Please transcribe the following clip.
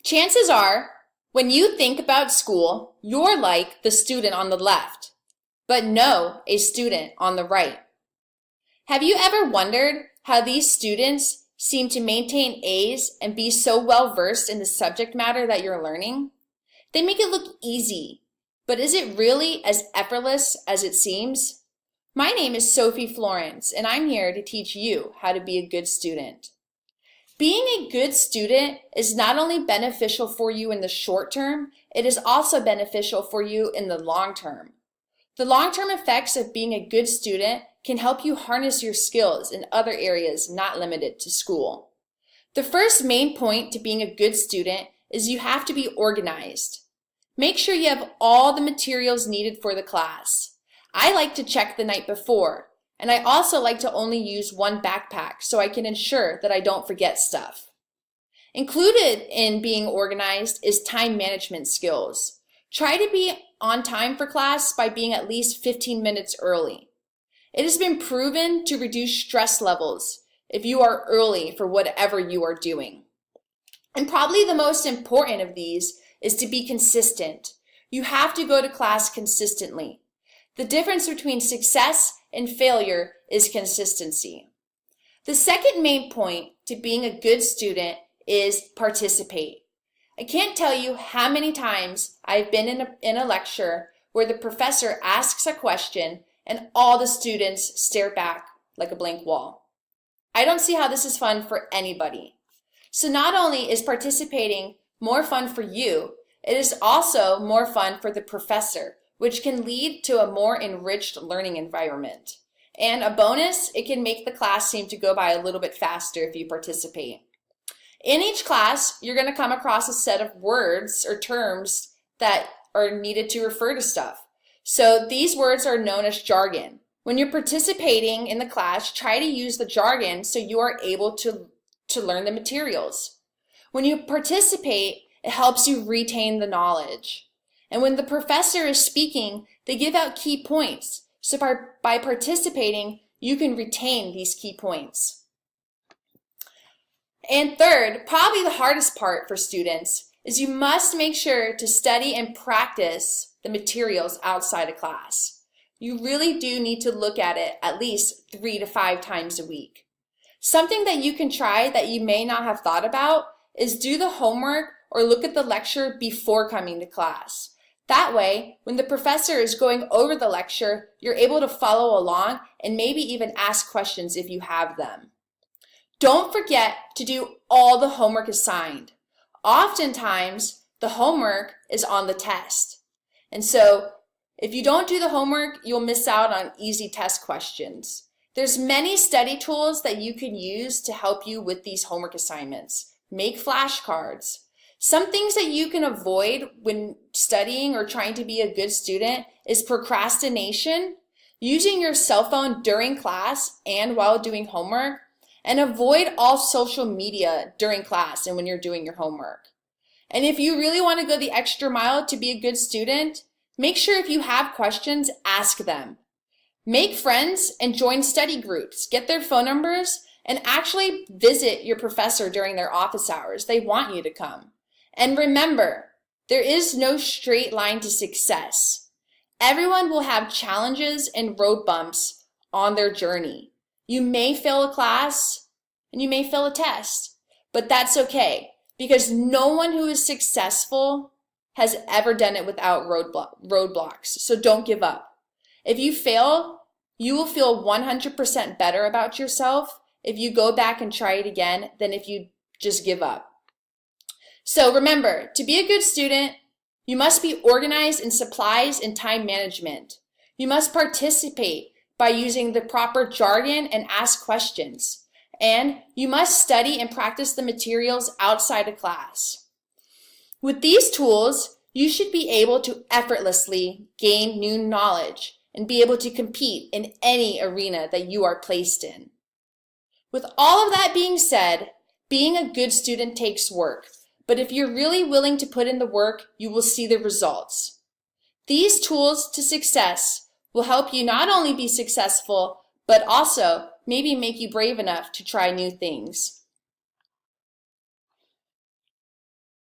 Chances are, when you think about school, you're like the student on the left, but no, a student on the right. Have you ever wondered how these students seem to maintain A's and be so well versed in the subject matter that you're learning? They make it look easy, but is it really as effortless as it seems? My name is Sophie Florence, and I'm here to teach you how to be a good student. Being a good student is not only beneficial for you in the short term, it is also beneficial for you in the long term. The long-term effects of being a good student can help you harness your skills in other areas not limited to school. The first main point to being a good student is you have to be organized. Make sure you have all the materials needed for the class. I like to check the night before, and I also like to only use one backpack so I can ensure that I don't forget stuff. Included in being organized is time management skills. Try to be on time for class by being at least 15 minutes early. It has been proven to reduce stress levels if you are early for whatever you are doing. And probably the most important of these is to be consistent. You have to go to class consistently. The difference between success and failure is consistency. The second main point to being a good student is participate. I can't tell you how many times I've been in a lecture where the professor asks a question and all the students stare back like a blank wall. I don't see how this is fun for anybody. So not only is participating more fun for you, it is also more fun for the professor, which can lead to a more enriched learning environment. And a bonus, it can make the class seem to go by a little bit faster if you participate. In each class, you're going to come across a set of words or terms that are needed to refer to stuff. So these words are known as jargon. When you're participating in the class, try to use the jargon so you are able to learn the materials. When you participate, it helps you retain the knowledge. And when the professor is speaking, they give out key points. So by participating, you can retain these key points. And third, probably the hardest part for students, is you must make sure to study and practice the materials outside of class. You really do need to look at it at least 3 to 5 times a week. Something that you can try that you may not have thought about is do the homework or look at the lecture before coming to class. That way, when the professor is going over the lecture, you're able to follow along and maybe even ask questions if you have them. Don't forget to do all the homework assigned. Oftentimes, the homework is on the test. And so, if you don't do the homework, you'll miss out on easy test questions. There's many study tools that you can use to help you with these homework assignments. Make flashcards. Some things that you can avoid when studying or trying to be a good student is procrastination, using your cell phone during class and while doing homework, and avoid all social media during class and when you're doing your homework. And if you really want to go the extra mile to be a good student, make sure if you have questions, ask them. Make friends and join study groups. Get their phone numbers and actually visit your professor during their office hours. They want you to come. And remember, there is no straight line to success. Everyone will have challenges and road bumps on their journey. You may fail a class and you may fail a test, but that's okay because no one who is successful has ever done it without roadblocks. So don't give up. If you fail, you will feel 100% better about yourself if you go back and try it again than if you just give up. So remember, to be a good student, you must be organized in supplies and time management. You must participate by using the proper jargon and ask questions. And you must study and practice the materials outside of class. With these tools, you should be able to effortlessly gain new knowledge and be able to compete in any arena that you are placed in. With all of that being said, being a good student takes work, but if you're really willing to put in the work, you will see the results. These tools to success will help you not only be successful, but also maybe make you brave enough to try new things.